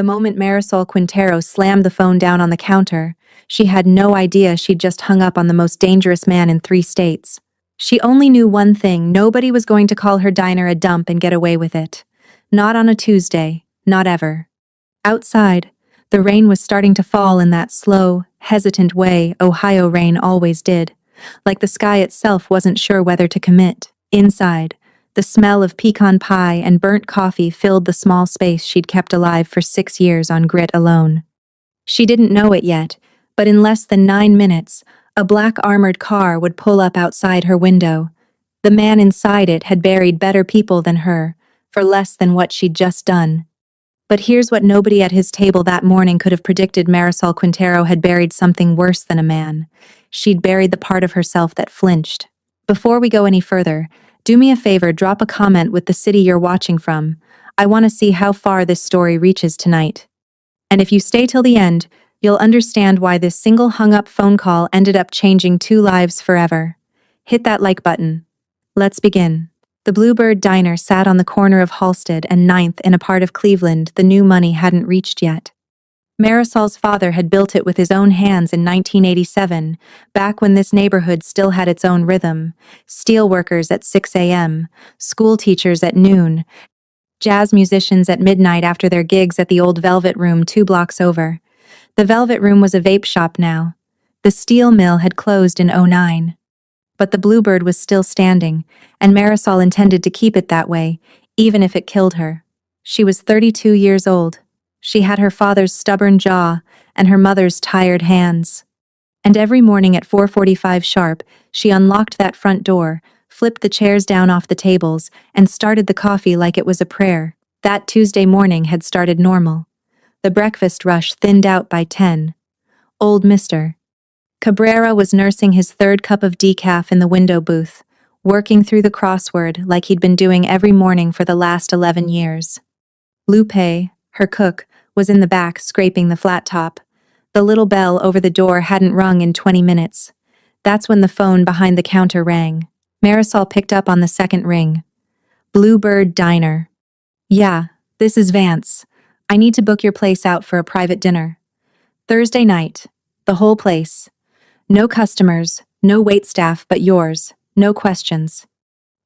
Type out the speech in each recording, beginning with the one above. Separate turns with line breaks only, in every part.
The moment Marisol Quintero slammed the phone down on the counter, she had no idea she'd just hung up on the most dangerous man in 3 states. She only knew one thing: nobody was going to call her diner a dump and get away with it. Not on a Tuesday, not ever. Outside, the rain was starting to fall in that slow, hesitant way Ohio rain always did, like the sky itself wasn't sure whether to commit. Inside, the smell of pecan pie and burnt coffee filled the small space she'd kept alive for 6 years on grit alone. She didn't know it yet, but in less than 9 minutes, a black armored car would pull up outside her window. The man inside it had buried better people than her, for less than what she'd just done. But here's what nobody at his table that morning could have predicted: Marisol Quintero had buried something worse than a man. She'd buried the part of herself that flinched. Before we go any further, do me a favor, drop a comment with the city you're watching from. I want to see how far this story reaches tonight. And if you stay till the end, you'll understand why this single hung-up phone call ended up changing 2 lives forever. Hit that like button. Let's begin. The Bluebird Diner sat on the corner of Halsted and 9th in a part of Cleveland the new money hadn't reached yet. Marisol's father had built it with his own hands in 1987, back when this neighborhood still had its own rhythm: steelworkers at 6 a.m., school teachers at noon, jazz musicians at midnight after their gigs at the old Velvet Room 2 blocks over. The Velvet Room was a vape shop now. The steel mill had closed in '09. But the Bluebird was still standing, and Marisol intended to keep it that way, even if it killed her. She was 32 years old. She had her father's stubborn jaw and her mother's tired hands. And every morning at 4:45 sharp, she unlocked that front door, flipped the chairs down off the tables, and started the coffee like it was a prayer. That Tuesday morning had started normal. The breakfast rush thinned out by 10. Old Mr. Cabrera was nursing his 3rd cup of decaf in the window booth, working through the crossword like he'd been doing every morning for the last 11 years. Lupe, her cook, was in the back scraping the flat top. The little bell over the door hadn't rung in 20 minutes. That's when the phone behind the counter rang. Marisol picked up on the second ring. Bluebird Diner. Yeah, this is Vance. I need to book your place out for a private dinner. Thursday night. The whole place. No customers, no waitstaff but yours. No questions.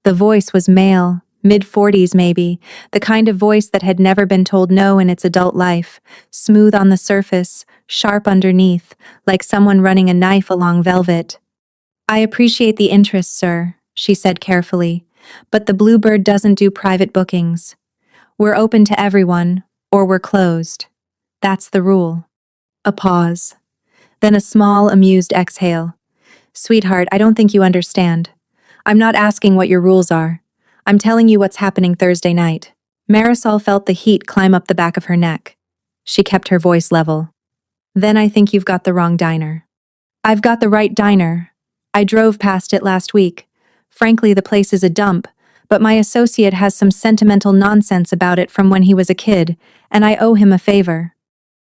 The voice was male, mid-40s maybe, the kind of voice that had never been told no in its adult life, smooth on the surface, sharp underneath, like someone running a knife along velvet. I appreciate the interest, sir, she said carefully, but the Bluebird doesn't do private bookings. We're open to everyone, or we're closed. That's the rule. A pause. Then a small, amused exhale. Sweetheart, I don't think you understand. I'm not asking what your rules are. I'm telling you what's happening Thursday night. Marisol felt the heat climb up the back of her neck. She kept her voice level. Then I think you've got the wrong diner. I've got the right diner. I drove past it last week. Frankly, the place is a dump, but my associate has some sentimental nonsense about it from when he was a kid, and I owe him a favor.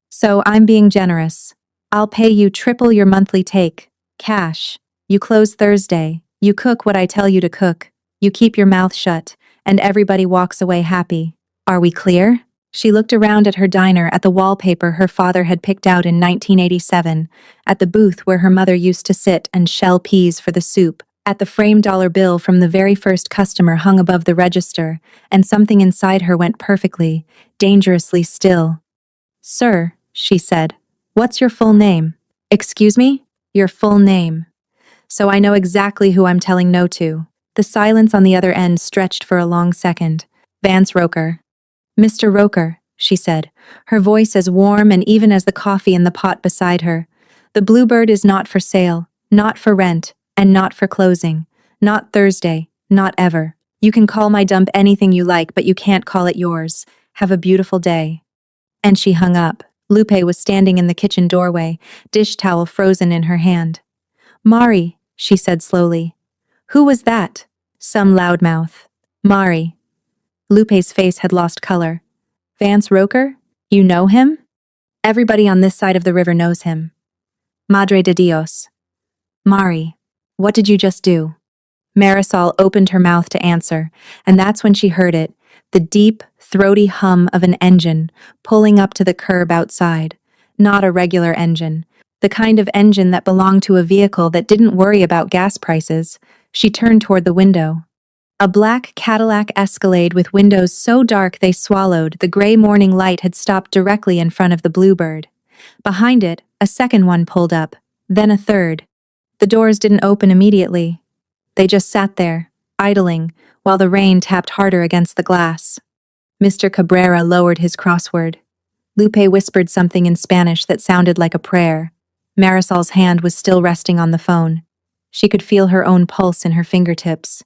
So I'm being generous. I'll pay you triple your monthly take. Cash. You close Thursday. You cook what I tell you to cook. You keep your mouth shut, and everybody walks away happy. Are we clear? She looked around at her diner, at the wallpaper her father had picked out in 1987, at the booth where her mother used to sit and shell peas for the soup, at the framed dollar bill from the very first customer hung above the register, and something inside her went perfectly, dangerously still. Sir, she said, what's your full name? Excuse me? Your full name. So I know exactly who I'm telling no to. The silence on the other end stretched for a long second. Vance Roker. Mr. Roker, she said, her voice as warm and even as the coffee in the pot beside her. The Bluebird is not for sale, not for rent, and not for closing. Not Thursday, not ever. You can call my dump anything you like, but you can't call it yours. Have a beautiful day. And she hung up. Lupe was standing in the kitchen doorway, dish towel frozen in her hand. Mari, she said slowly. Who was that? Some loudmouth. Mari. Lupe's face had lost color. Vance Roker? You know him? Everybody on this side of the river knows him. Madre de Dios. Mari, what did you just do? Marisol opened her mouth to answer, and that's when she heard it, the deep, throaty hum of an engine pulling up to the curb outside. Not a regular engine, the kind of engine that belonged to a vehicle that didn't worry about gas prices. She turned toward the window. A black Cadillac Escalade with windows so dark they swallowed the gray morning light had stopped directly in front of the Bluebird. Behind it, a second one pulled up, then a third. The doors didn't open immediately. They just sat there, idling, while the rain tapped harder against the glass. Mr. Cabrera lowered his crossword. Lupe whispered something in Spanish that sounded like a prayer. Marisol's hand was still resting on the phone. She could feel her own pulse in her fingertips.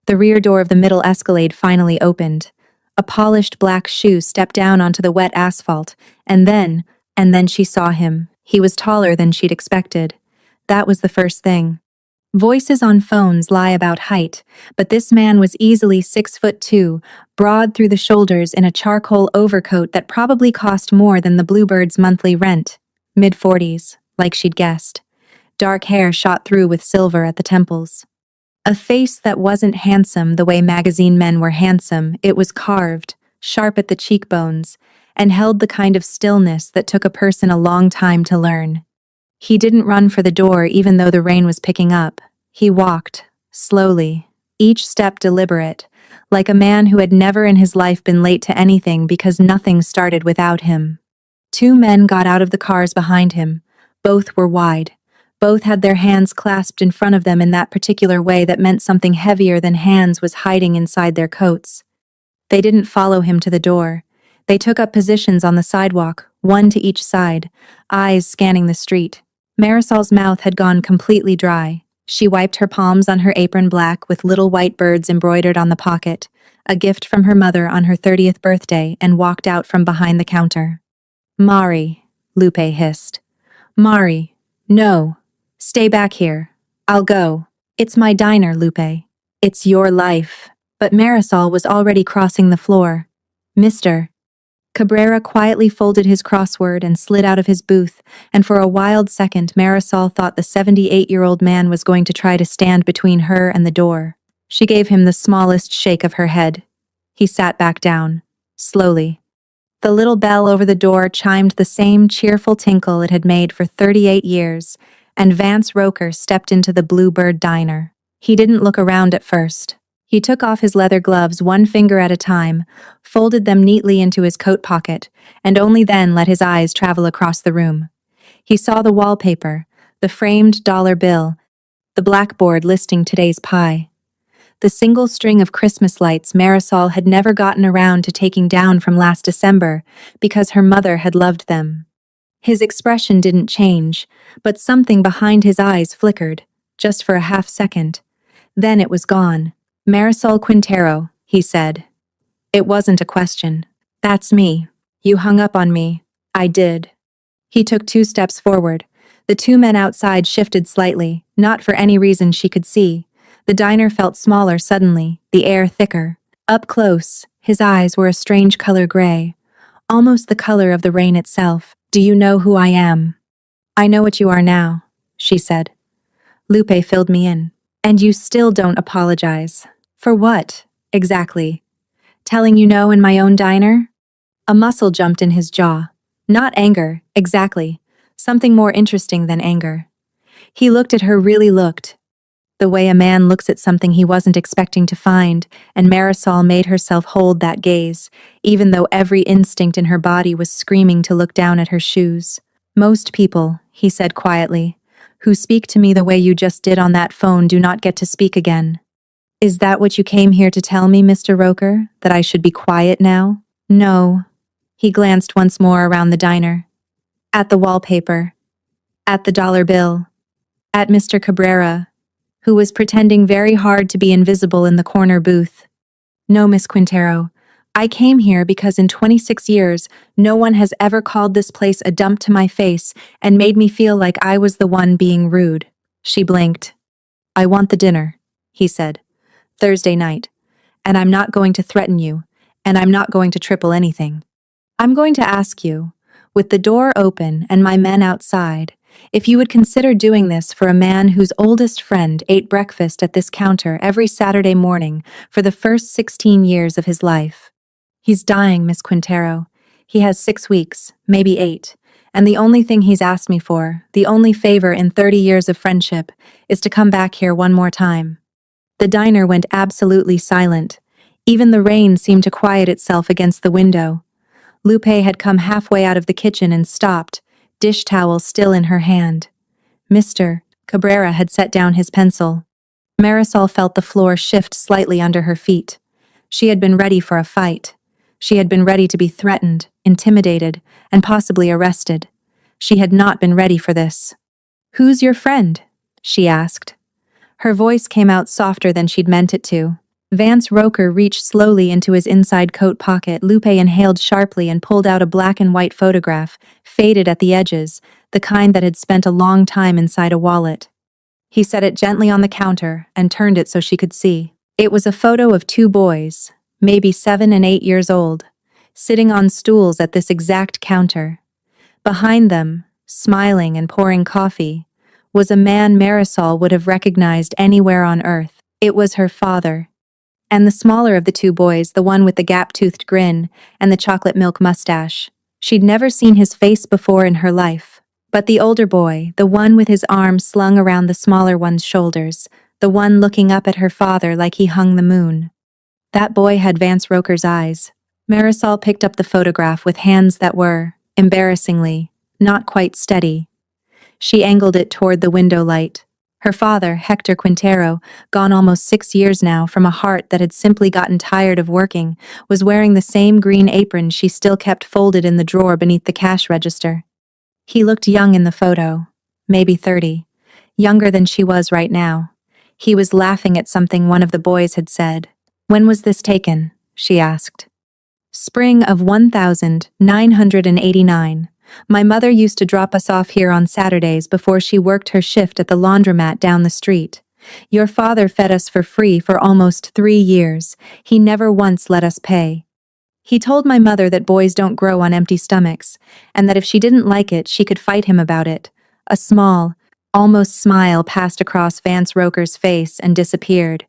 The rear door of the middle Escalade finally opened. A polished black shoe stepped down onto the wet asphalt, and then she saw him. He was taller than she'd expected. That was the first thing. Voices on phones lie about height, but this man was easily 6'2", broad through the shoulders in a charcoal overcoat that probably cost more than the Bluebird's monthly rent. Mid-40s, like she'd guessed. Dark hair shot through with silver at the temples. A face that wasn't handsome the way magazine men were handsome. It was carved, sharp at the cheekbones, and held the kind of stillness that took a person a long time to learn. He didn't run for the door even though the rain was picking up. He walked, slowly, each step deliberate, like a man who had never in his life been late to anything because nothing started without him. Two men got out of the cars behind him. Both were wide. Both had their hands clasped in front of them in that particular way that meant something heavier than hands was hiding inside their coats. They didn't follow him to the door. They took up positions on the sidewalk, one to each side, eyes scanning the street. Marisol's mouth had gone completely dry. She wiped her palms on her apron black with little white birds embroidered on the pocket, a gift from her mother on her 30th birthday, and walked out from behind the counter. "Mari," Lupe hissed. "Mari, no. Stay back here. I'll go. It's my diner, Lupe. It's your life." But Marisol was already crossing the floor. "Mr." Cabrera quietly folded his crossword and slid out of his booth, and for a wild second Marisol thought the 78-year-old man was going to try to stand between her and the door. She gave him the smallest shake of her head. He sat back down, slowly. The little bell over the door chimed the same cheerful tinkle it had made for 38 years, and Vance Roker stepped into the Bluebird diner. He didn't look around at first. He took off his leather gloves one finger at a time, folded them neatly into his coat pocket, and only then let his eyes travel across the room. He saw the wallpaper, the framed dollar bill, the blackboard listing today's pie. The single string of Christmas lights Marisol had never gotten around to taking down from last December because her mother had loved them. His expression didn't change, but something behind his eyes flickered, just for a half second. Then it was gone. "Marisol Quintero," he said. It wasn't a question. "That's me. You hung up on me." "I did." He took 2 steps forward. The 2 men outside shifted slightly, not for any reason she could see. The diner felt smaller suddenly, the air thicker. Up close, his eyes were a strange color gray, almost the color of the rain itself. "Do you know who I am?" "I know what you are now," she said. "Lupe filled me in. And you still don't apologize. For what, exactly? Telling you no in my own diner?" A muscle jumped in his jaw. Not anger, exactly. Something more interesting than anger. He looked at her, really looked. The way a man looks at something he wasn't expecting to find, and Marisol made herself hold that gaze, even though every instinct in her body was screaming to look down at her shoes. "Most people," he said quietly, "who speak to me the way you just did on that phone do not get to speak again." "Is that what you came here to tell me, Mr. Roker, that I should be quiet now?" "No." He glanced once more around the diner. At the wallpaper. At the dollar bill. At Mr. Cabrera, who was pretending very hard to be invisible in the corner booth. "No, Miss Quintero. I came here because in 26 years, no one has ever called this place a dump to my face and made me feel like I was the one being rude." She blinked. "I want the dinner," he said. "Thursday night. And I'm not going to threaten you, and I'm not going to triple anything. I'm going to ask you, with the door open and my men outside, if you would consider doing this for a man whose oldest friend ate breakfast at this counter every Saturday morning for the first 16 years of his life." He's dying, Miss Quintero. He has 6 weeks, maybe 8. And the only thing he's asked me for, the only favor in 30 years of friendship, is to come back here one more time. The diner went absolutely silent. Even the rain seemed to quiet itself against the window. Lupe had come halfway out of the kitchen and stopped, dish towel still in her hand. Mr. Cabrera had set down his pencil. Marisol felt the floor shift slightly under her feet. She had been ready for a fight. She had been ready to be threatened, intimidated, and possibly arrested. She had not been ready for this. "Who's your friend?" she asked. Her voice came out softer than she'd meant it to. Vance Roker reached slowly into his inside coat pocket. Lupe inhaled sharply and pulled out a black and white photograph, faded at the edges, the kind that had spent a long time inside a wallet. He set it gently on the counter and turned it so she could see. It was a photo of 2 boys, maybe 7 and 8 years old, sitting on stools at this exact counter. Behind them, smiling and pouring coffee, was a man Marisol would have recognized anywhere on earth. It was her father. And the smaller of the 2 boys, the one with the gap-toothed grin and the chocolate milk mustache. She'd never seen his face before in her life. But the older boy, the one with his arms slung around the smaller one's shoulders, the one looking up at her father like he hung the moon. That boy had Vance Roker's eyes. Marisol picked up the photograph with hands that were, embarrassingly, not quite steady. She angled it toward the window light. Her father, Hector Quintero, gone almost 6 years now from a heart that had simply gotten tired of working, was wearing the same green apron she still kept folded in the drawer beneath the cash register. He looked young in the photo, maybe 30, younger than she was right now. He was laughing at something one of the boys had said. "When was this taken?" she asked. "Spring of 1989. My mother used to drop us off here on Saturdays before she worked her shift at the laundromat down the street. Your father fed us for free for almost 3 years. He never once let us pay. He told my mother that boys don't grow on empty stomachs, and that if she didn't like it, she could fight him about it." A small, almost smile passed across Vance Roker's face and disappeared.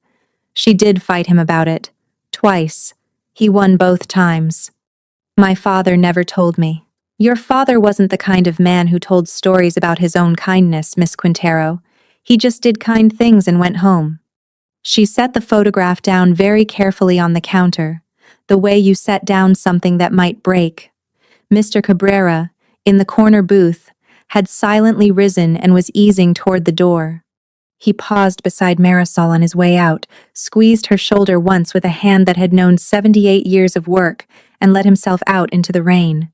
She did fight him about it. Twice. He won both times. "My father never told me." "Your father wasn't the kind of man who told stories about his own kindness, Miss Quintero. He just did kind things and went home." She set the photograph down very carefully on the counter, the way you set down something that might break. Mr. Cabrera, in the corner booth, had silently risen and was easing toward the door. He paused beside Marisol on his way out, squeezed her shoulder once with a hand that had known 78 years of work, and let himself out into the rain.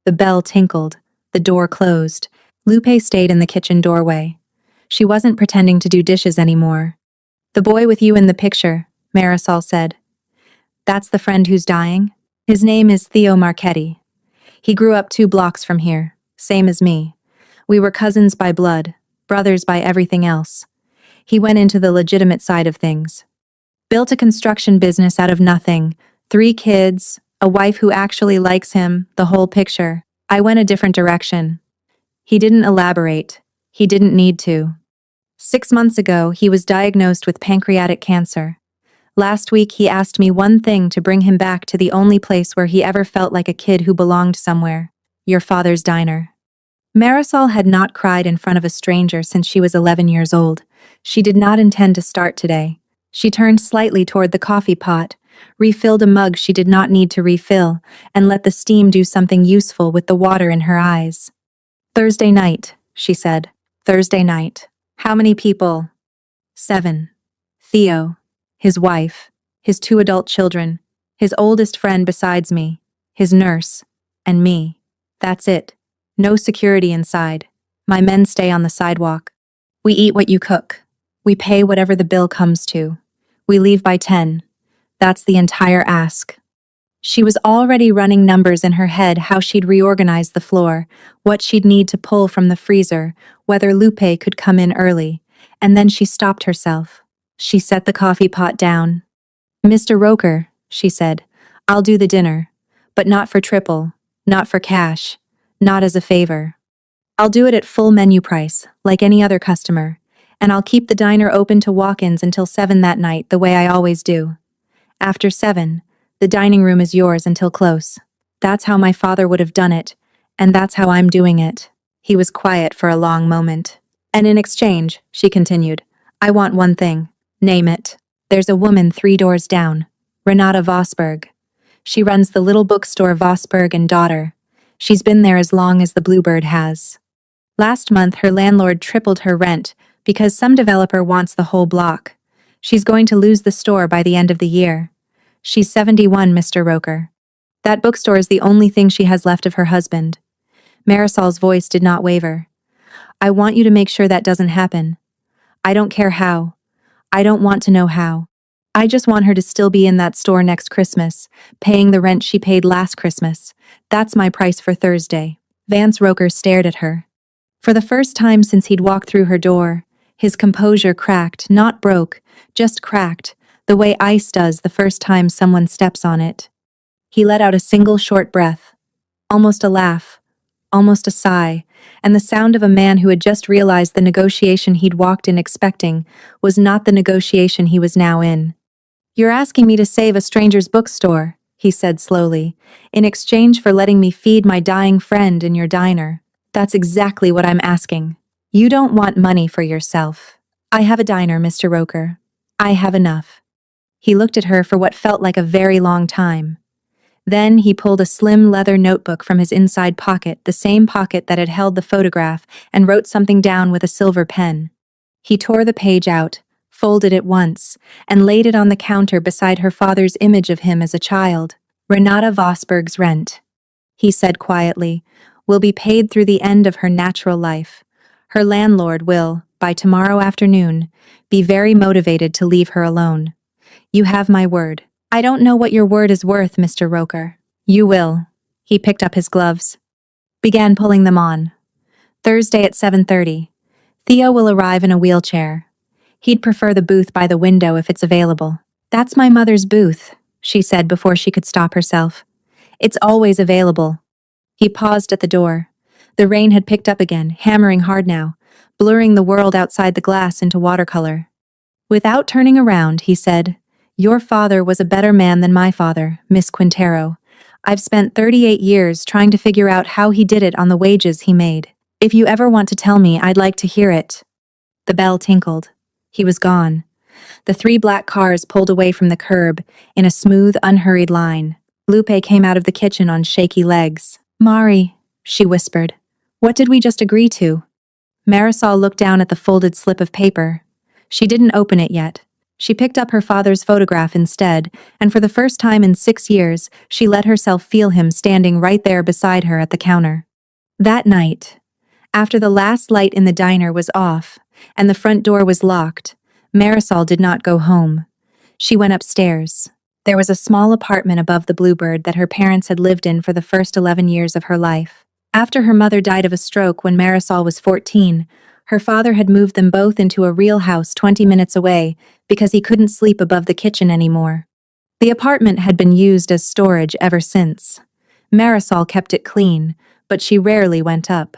The bell tinkled. The door closed. Lupe stayed in the kitchen doorway. She wasn't pretending to do dishes anymore. "The boy with you in the picture," Marisol said. "That's the friend who's dying? His name is Theo Marchetti. He grew up 2 blocks from here, same as me. We were cousins by blood, brothers by everything else. He went into the legitimate side of things. Built a construction business out of nothing, 3 kids, a wife who actually likes him, the whole picture. I went a different direction." He didn't elaborate. He didn't need to. 6 months ago, he was diagnosed with pancreatic cancer. Last week, he asked me one thing to bring him back to the only place where he ever felt like a kid who belonged somewhere: your father's diner. Marisol had not cried in front of a stranger since she was 11 years old. She did not intend to start today. She turned slightly toward the coffee pot, refilled a mug she did not need to refill, and let the steam do something useful with the water in her eyes. "Thursday night," she said. "Thursday night. How many people?" 7. Theo, his wife, his 2 adult children, his oldest friend besides me, his nurse, and me. That's it. No security inside. My men stay on the sidewalk. We eat what you cook. We pay whatever the bill comes to. We leave by 10. That's the entire ask." She was already running numbers in her head, how she'd reorganize the floor, what she'd need to pull from the freezer, whether Lupe could come in early, and then she stopped herself. She set the coffee pot down. "Mr. Roker," she said, "I'll do the dinner, but not for triple, not for cash, not as a favor. I'll do it at full menu price, like any other customer, and I'll keep the diner open to walk-ins until 7 that night, the way I always do. After 7, The dining room is yours until close. That's how my father would have done it, and that's how I'm doing it." He was quiet for a long moment. "And in exchange," she continued, "I want one thing. Name it." "There's a woman 3 doors down. Renata Vosberg. She runs the little bookstore Vosberg and Daughter. She's been there as long as the Bluebird has. Last month, her landlord tripled her rent because some developer wants the whole block. She's going to lose the store by the end of the year. She's 71, Mr. Roker. That bookstore is the only thing she has left of her husband." Marisol's voice did not waver. "I want you to make sure that doesn't happen. I don't care how. I don't want to know how. I just want her to still be in that store next Christmas, paying the rent she paid last Christmas. That's my price for Thursday." Vance Roker stared at her. For the first time since he'd walked through her door, his composure cracked, not broke, just cracked, the way ice does the first time someone steps on it. He let out a single short breath, almost a laugh, almost a sigh, and the sound of a man who had just realized the negotiation he'd walked in expecting was not the negotiation he was now in. "You're asking me to save a stranger's bookstore," he said slowly, "in exchange for letting me feed my dying friend in your diner. That's exactly what I'm asking. You don't want money for yourself. I have a diner, Mr. Roker. I have enough." He looked at her for what felt like a very long time. Then he pulled a slim leather notebook from his inside pocket, the same pocket that had held the photograph, and wrote something down with a silver pen. He tore the page out, folded it once, and laid it on the counter beside her father's image of him as a child. "Renata Vosberg's rent," he said quietly, "will be paid through the end of her natural life. Her landlord will, by tomorrow afternoon, be very motivated to leave her alone. You have my word. I don't know what your word is worth, Mr. Roker." "You will." He picked up his gloves, began pulling them on. "Thursday at 7:30. Theo will arrive in a wheelchair. He'd prefer the booth by the window if it's available." "That's my mother's booth," she said before she could stop herself. "It's always available." He paused at the door. The rain had picked up again, hammering hard now, blurring the world outside the glass into watercolor. Without turning around, he said, "Your father was a better man than my father, Miss Quintero. I've spent 38 years trying to figure out how he did it on the wages he made. If you ever want to tell me, I'd like to hear it." The bell tinkled. He was gone. The 3 black cars pulled away from the curb in a smooth, unhurried line. Lupe came out of the kitchen on shaky legs. "Mari," she whispered, "what did we just agree to?" Marisol looked down at the folded slip of paper. She didn't open it yet. She picked up her father's photograph instead, and for the first time in 6 years, she let herself feel him standing right there beside her at the counter. That night, after the last light in the diner was off and the front door was locked, Marisol did not go home. She went upstairs. There was a small apartment above the Bluebird that her parents had lived in for the first 11 years of her life. After her mother died of a stroke when Marisol was 14, her father had moved them both into a real house 20 minutes away because he couldn't sleep above the kitchen anymore. The apartment had been used as storage ever since. Marisol kept it clean, but she rarely went up.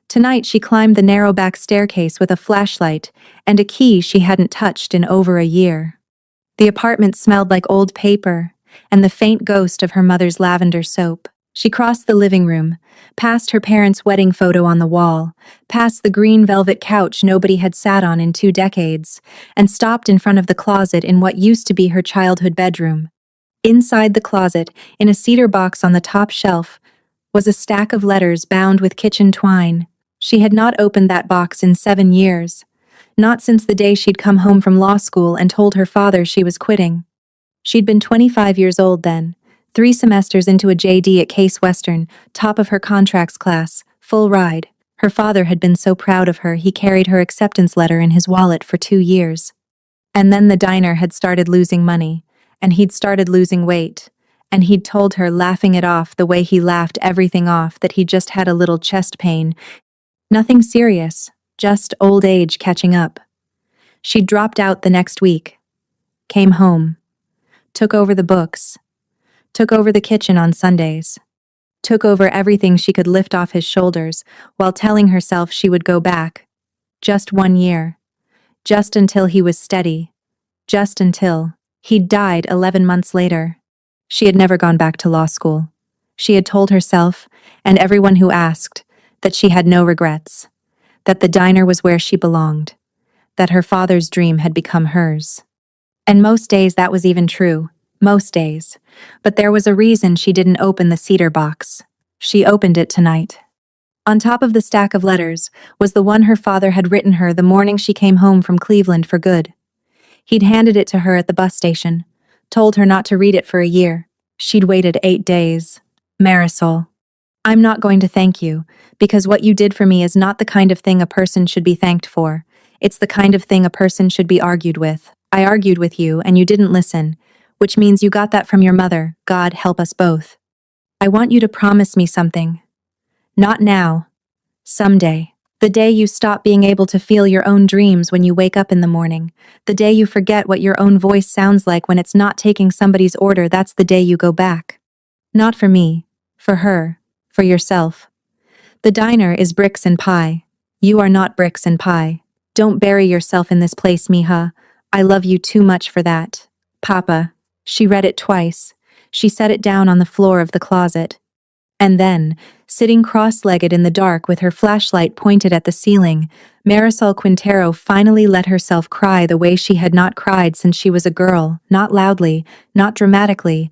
Tonight she climbed the narrow back staircase with a flashlight and a key she hadn't touched in over a year. The apartment smelled like old paper and the faint ghost of her mother's lavender soap. She crossed the living room, past her parents' wedding photo on the wall, past the green velvet couch nobody had sat on in 2 decades, and stopped in front of the closet in what used to be her childhood bedroom. Inside the closet, in a cedar box on the top shelf, was a stack of letters bound with kitchen twine. She had not opened that box in 7 years, not since the day she'd come home from law school and told her father she was quitting. She'd been 25 years old then, 3 semesters into a JD at Case Western, top of her contracts class, full ride. Her father had been so proud of her he carried her acceptance letter in his wallet for 2 years. And then the diner had started losing money, and he'd started losing weight, and he'd told her, laughing it off the way he laughed everything off, that he just had a little chest pain. Nothing serious, just old age catching up. She dropped out the next week, came home, took over the books, took over the kitchen on Sundays, took over everything she could lift off his shoulders while telling herself she would go back. Just 1 year. Just until he was steady. Just until he'd died 11 months later. She had never gone back to law school. She had told herself, and everyone who asked, that she had no regrets, that the diner was where she belonged, that her father's dream had become hers. And most days that was even true, most days. But there was a reason she didn't open the cedar box. She opened it tonight. On top of the stack of letters was the one her father had written her the morning she came home from Cleveland for good. He'd handed it to her at the bus station, told her not to read it for a year. She'd waited 8 days. Marisol, I'm not going to thank you, because what you did for me is not the kind of thing a person should be thanked for. It's the kind of thing a person should be argued with. I argued with you, and you didn't listen, which means you got that from your mother. God help us both. I want you to promise me something. Not now. Someday. The day you stop being able to feel your own dreams when you wake up in the morning. The day you forget what your own voice sounds like when it's not taking somebody's order, that's the day you go back. Not for me. For her. For yourself. The diner is bricks and pie. You are not bricks and pie. Don't bury yourself in this place, mija. I love you too much for that. Papa. She read it twice. She set it down on the floor of the closet. And then, sitting cross-legged in the dark with her flashlight pointed at the ceiling, Marisol Quintero finally let herself cry the way she had not cried since she was a girl, not loudly, not dramatically,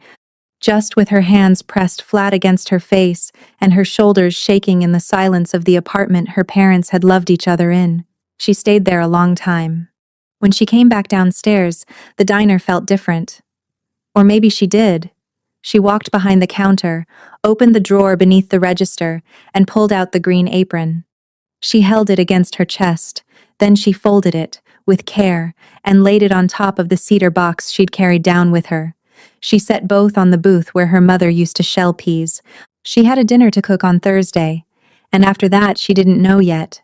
just with her hands pressed flat against her face and her shoulders shaking in the silence of the apartment her parents had loved each other in. She stayed there a long time. When she came back downstairs, the diner felt different. Or maybe she did. She walked behind the counter, opened the drawer beneath the register, and pulled out the green apron. She held it against her chest, then she folded it, with care, and laid it on top of the cedar box she'd carried down with her. She set both on the booth where her mother used to shell peas. She had a dinner to cook on Thursday, and after that she didn't know yet.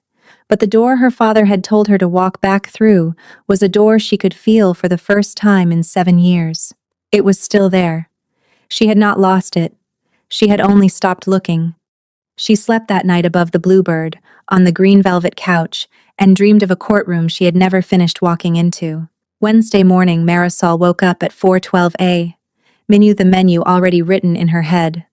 But the door her father had told her to walk back through was a door she could feel for the first time in 7 years. It was still there. She had not lost it. She had only stopped looking. She slept that night above the Bluebird, on the green velvet couch, and dreamed of a courtroom she had never finished walking into. Wednesday morning, Marisol woke up at 4:12 a.m. The menu already written in her head.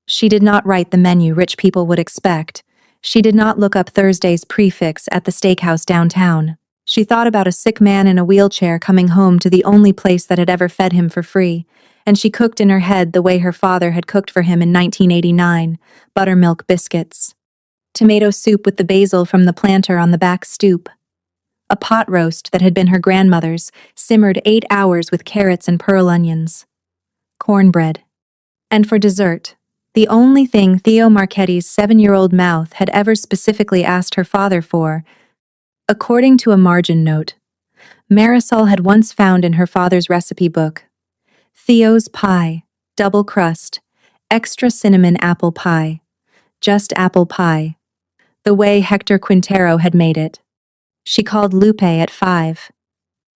She did not write the menu rich people would expect. She did not look up Thursday's prefix at the steakhouse downtown. She thought about a sick man in a wheelchair coming home to the only place that had ever fed him for free, and she cooked in her head the way her father had cooked for him in 1989, buttermilk biscuits. Tomato soup with the basil from the planter on the back stoop. A pot roast that had been her grandmother's, simmered 8 hours with carrots and pearl onions. Cornbread. And for dessert, the only thing Theo Marchetti's 7-year-old mouth had ever specifically asked her father for, according to a margin note, Marisol had once found in her father's recipe book. Theo's pie, double crust, extra cinnamon apple pie, just apple pie, the way Hector Quintero had made it. She called Lupe at 5.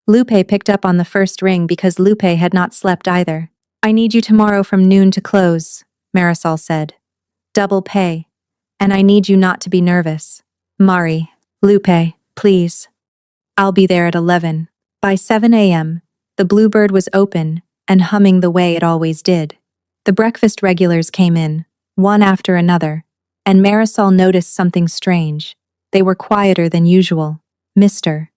Lupe picked up on the first ring because Lupe had not slept either. I need you tomorrow from noon to close, Marisol said. Double pay. And I need you not to be nervous. Mari, Lupe, please. I'll be there at 11. By 7 a.m., the Bluebird was open and humming the way it always did. The breakfast regulars came in, one after another, and Marisol noticed something strange. They were quieter than usual. Mr.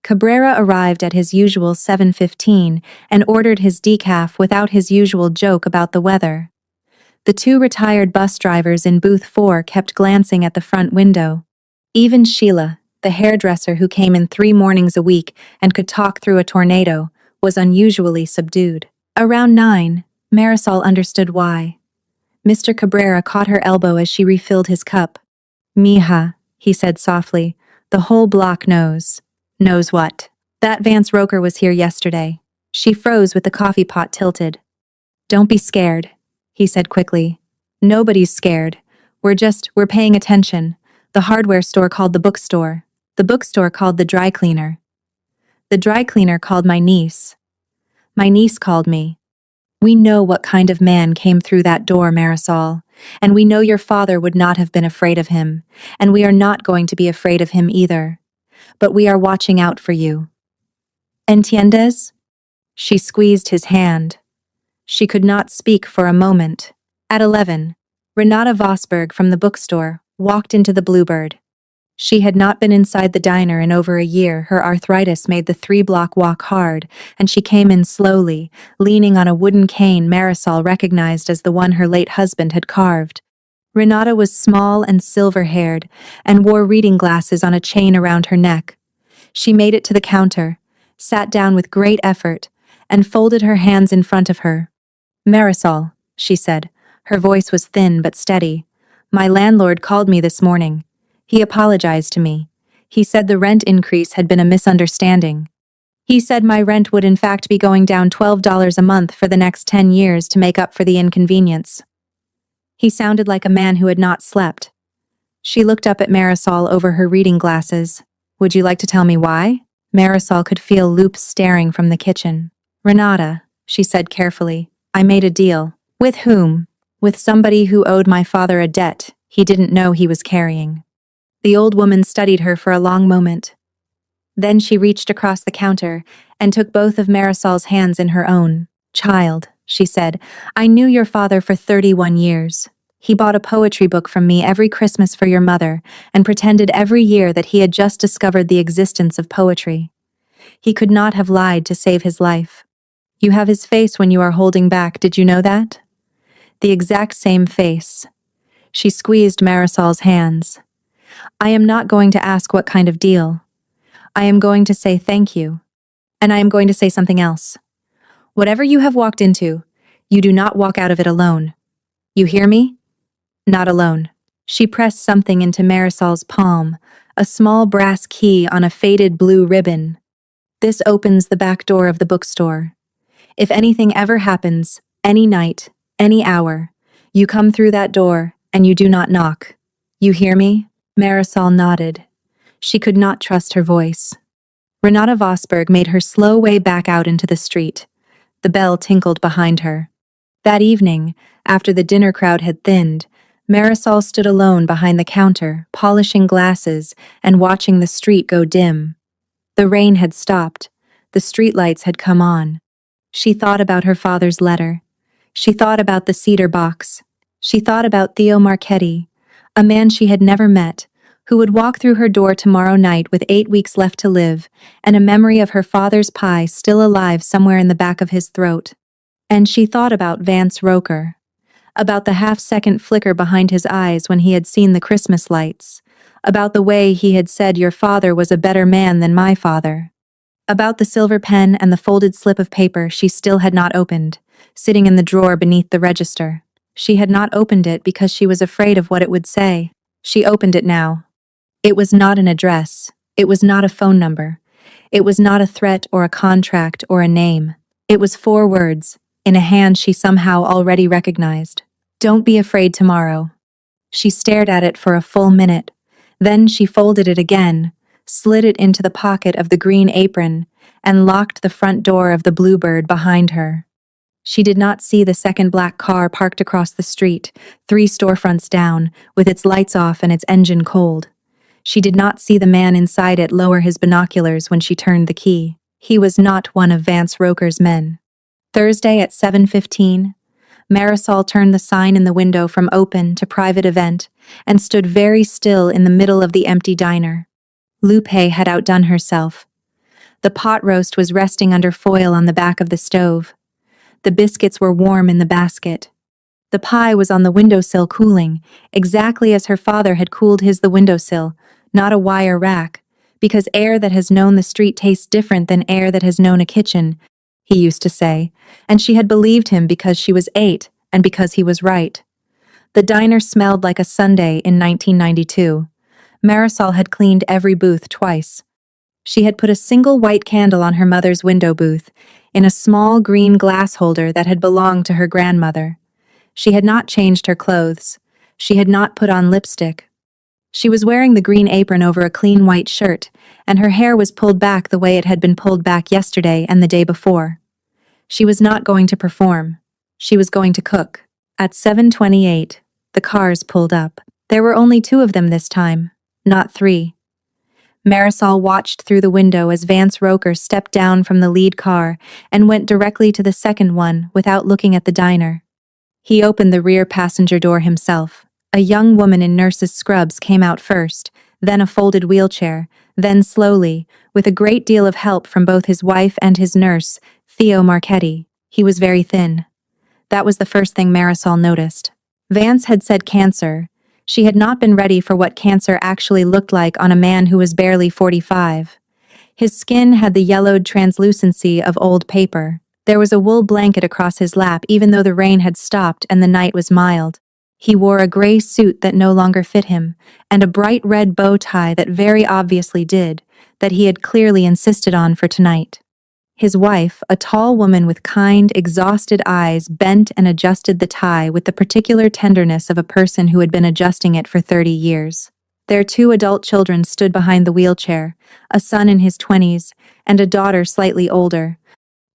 Cabrera arrived at his usual 7:15 and ordered his decaf without his usual joke about the weather. The 2 retired bus drivers in booth 4 kept glancing at the front window. Even Sheila, the hairdresser who came in 3 mornings a week and could talk through a tornado, was unusually subdued. Around 9, Marisol understood why. Mr. Cabrera caught her elbow as she refilled his cup. Mija, he said softly, the whole block knows. Knows what? That Vance Roker was here yesterday. She froze with the coffee pot tilted. Don't be scared, he said quickly. Nobody's scared. We're paying attention. The hardware store called the bookstore. The bookstore called the dry cleaner. The dry cleaner called my niece. My niece called me. We know what kind of man came through that door, Marisol, and we know your father would not have been afraid of him, and we are not going to be afraid of him either. But we are watching out for you. Entiendes? She squeezed his hand. She could not speak for a moment. At 11, Renata Vosberg from the bookstore walked into the Bluebird. She had not been inside the diner in over a year. Her arthritis made the 3-block walk hard, and she came in slowly, leaning on a wooden cane Marisol recognized as the one her late husband had carved. Renata was small and silver-haired, and wore reading glasses on a chain around her neck. She made it to the counter, sat down with great effort, and folded her hands in front of her. "Marisol," she said. Her voice was thin but steady. "My landlord called me this morning. He apologized to me. He said the rent increase had been a misunderstanding. He said my rent would in fact be going down $12 a month for the next 10 years to make up for the inconvenience." He sounded like a man who had not slept. She looked up at Marisol over her reading glasses. "Would you like to tell me why?" Marisol could feel Loop staring from the kitchen. "Renata," she said carefully, "I made a deal." "With whom?" "With somebody who owed my father a debt he didn't know he was carrying." The old woman studied her for a long moment. Then she reached across the counter and took both of Marisol's hands in her own. "Child," she said, "I knew your father for 31 years. He bought a poetry book from me every Christmas for your mother and pretended every year that he had just discovered the existence of poetry. He could not have lied to save his life. You have his face when you are holding back, did you know that?" The exact same face. She squeezed Marisol's hands. "I am not going to ask what kind of deal. I am going to say thank you. And I am going to say something else. Whatever you have walked into, you do not walk out of it alone. You hear me? Not alone." She pressed something into Marisol's palm, a small brass key on a faded blue ribbon. "This opens the back door of the bookstore. If anything ever happens, any night, any hour, you come through that door and you do not knock. You hear me?" Marisol nodded. She could not trust her voice. Renata Vosberg made her slow way back out into the street. The bell tinkled behind her. That evening, after the dinner crowd had thinned, Marisol stood alone behind the counter, polishing glasses and watching the street go dim. The rain had stopped. The streetlights had come on. She thought about her father's letter. She thought about the cedar box. She thought about Theo Marchetti, a man she had never met, who would walk through her door tomorrow night with 8 weeks left to live, and a memory of her father's pie still alive somewhere in the back of his throat. And she thought about Vance Roker, about the half-second flicker behind his eyes when he had seen the Christmas lights, about the way he had said your father was a better man than my father, about the silver pen and the folded slip of paper she still had not opened, sitting in the drawer beneath the register. She had not opened it because she was afraid of what it would say. She opened it now. It was not an address. It was not a phone number. It was not a threat or a contract or a name. It was 4 words, in a hand she somehow already recognized. "Don't be afraid tomorrow." She stared at it for a full minute. Then she folded it again, slid it into the pocket of the green apron, and locked the front door of the Bluebird behind her. She did not see the second black car parked across the street, 3 storefronts down, with its lights off and its engine cold. She did not see the man inside it lower his binoculars when she turned the key. He was not one of Vance Roker's men. Thursday at 7:15, Marisol turned the sign in the window from open to private event and stood very still in the middle of the empty diner. Lupe had outdone herself. The pot roast was resting under foil on the back of the stove. The biscuits were warm in the basket. The pie was on the windowsill cooling, exactly as her father had cooled his the windowsill, not a wire rack, because air that has known the street tastes different than air that has known a kitchen, he used to say, and she had believed him because she was 8 and because he was right. The diner smelled like a Sunday in 1992. Marisol had cleaned every booth twice. She had put a single white candle on her mother's window booth, in a small green glass holder that had belonged to her grandmother. She had not changed her clothes. She had not put on lipstick. She was wearing the green apron over a clean white shirt, and her hair was pulled back the way it had been pulled back yesterday and the day before. She was not going to perform. She was going to cook. At 7:28, the cars pulled up. There were only 2 of them this time, not 3. Marisol watched through the window as Vance Roker stepped down from the lead car and went directly to the second one without looking at the diner. He opened the rear passenger door himself. A young woman in nurse's scrubs came out first, then a folded wheelchair, then slowly, with a great deal of help from both his wife and his nurse, Theo Marchetti. He was very thin. That was the first thing Marisol noticed. Vance had said cancer. She had not been ready for what cancer actually looked like on a man who was barely 45. His skin had the yellowed translucency of old paper. There was a wool blanket across his lap even though the rain had stopped and the night was mild. He wore a gray suit that no longer fit him, and a bright red bow tie that very obviously did, that he had clearly insisted on for tonight. His wife, a tall woman with kind, exhausted eyes, bent and adjusted the tie with the particular tenderness of a person who had been adjusting it for 30 years. Their 2 adult children stood behind the wheelchair, a son in his 20s and a daughter slightly older,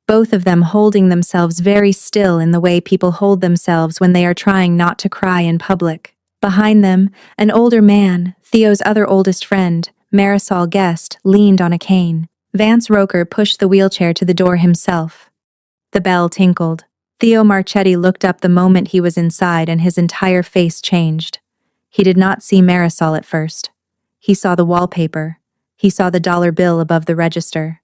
both of them holding themselves very still in the way people hold themselves when they are trying not to cry in public. Behind them, an older man, Theo's other oldest friend, Marisol guessed, leaned on a cane. Vance Roker pushed the wheelchair to the door himself. The bell tinkled. Theo Marchetti looked up the moment he was inside and his entire face changed. He did not see Marisol at first. He saw the wallpaper. He saw the dollar bill above the register.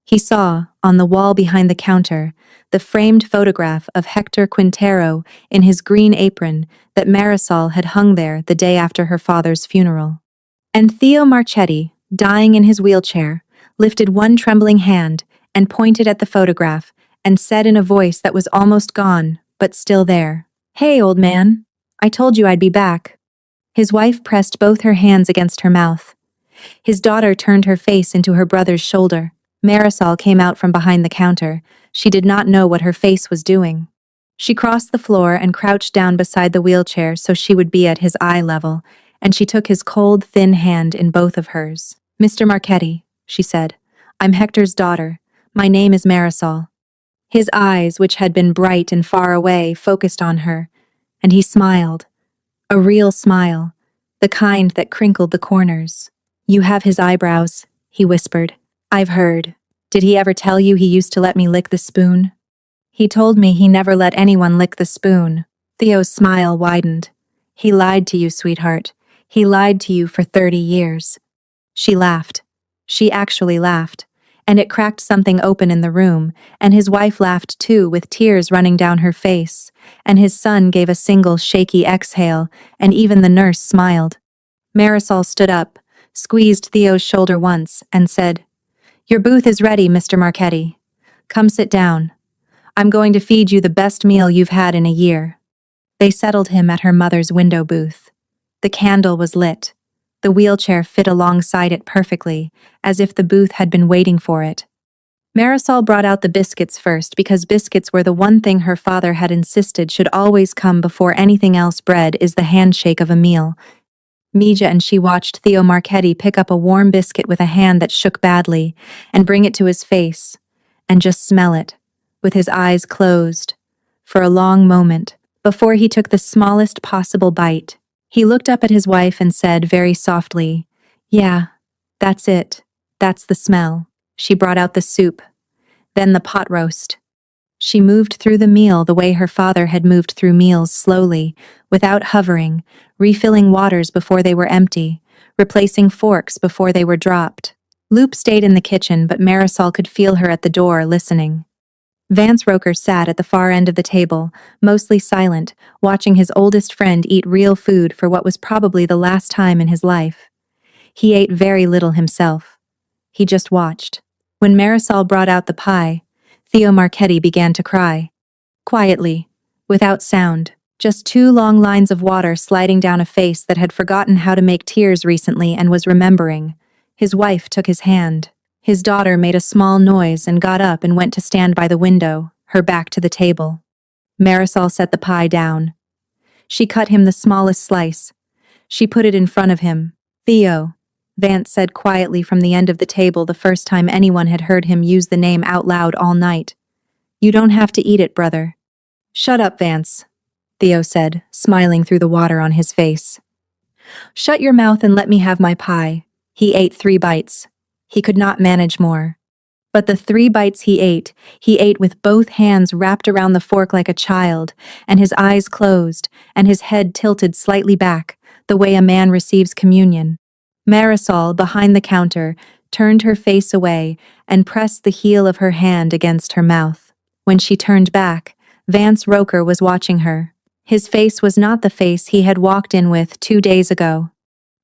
He saw, on the wall behind the counter, the framed photograph of Hector Quintero in his green apron that Marisol had hung there the day after her father's funeral. And Theo Marchetti, dying in his wheelchair, lifted one trembling hand and pointed at the photograph and said in a voice that was almost gone, but still there, "Hey, old man, I told you I'd be back." His wife pressed both her hands against her mouth. His daughter turned her face into her brother's shoulder. Marisol came out from behind the counter. She did not know what her face was doing. She crossed the floor and crouched down beside the wheelchair so she would be at his eye level, and she took his cold, thin hand in both of hers. "Mr. Marchetti," she said, "I'm Hector's daughter. My name is Marisol." His eyes, which had been bright and far away, focused on her, and he smiled. A real smile, the kind that crinkled the corners. "You have his eyebrows," he whispered. "I've heard. Did he ever tell you he used to let me lick the spoon?" "He told me he never let anyone lick the spoon." Theo's smile widened. "He lied to you, sweetheart. He lied to you for 30 years. She laughed. She actually laughed, and it cracked something open in the room, and his wife laughed too, with tears running down her face, and his son gave a single shaky exhale, and even the nurse smiled. Marisol stood up, squeezed Theo's shoulder once, and said, "Your booth is ready, Mr. Marchetti. Come sit down. I'm going to feed you the best meal you've had in a year." They settled him at her mother's window booth. The candle was lit. The wheelchair fit alongside it perfectly, as if the booth had been waiting for it. Marisol brought out the biscuits first because biscuits were the one thing her father had insisted should always come before anything else. Bread is the handshake of a meal. Mija and she watched Theo Marchetti pick up a warm biscuit with a hand that shook badly and bring it to his face, and just smell it, with his eyes closed, for a long moment, before he took the smallest possible bite. He looked up at his wife and said very softly, "Yeah, that's it. That's the smell." She brought out the soup, then the pot roast. She moved through the meal the way her father had moved through meals, slowly, without hovering, refilling waters before they were empty, replacing forks before they were dropped. Loop stayed in the kitchen, but Marisol could feel her at the door, listening. Vance Roker sat at the far end of the table, mostly silent, watching his oldest friend eat real food for what was probably the last time in his life. He ate very little himself. He just watched. When Marisol brought out the pie, Theo Marchetti began to cry. Quietly, without sound, just 2 long lines of water sliding down a face that had forgotten how to make tears recently and was remembering. His wife took his hand. His daughter made a small noise and got up and went to stand by the window, her back to the table. Marisol set the pie down. She cut him the smallest slice. She put it in front of him. "Theo," Vance said quietly from the end of the table, the first time anyone had heard him use the name out loud all night. "You don't have to eat it, brother." "Shut up, Vance," Theo said, smiling through the water on his face. "Shut your mouth and let me have my pie." He ate 3 bites. He could not manage more. But the 3 bites he ate with both hands wrapped around the fork like a child, and his eyes closed, and his head tilted slightly back, the way a man receives communion. Marisol, behind the counter, turned her face away and pressed the heel of her hand against her mouth. When she turned back, Vance Roker was watching her. His face was not the face he had walked in with 2 days ago.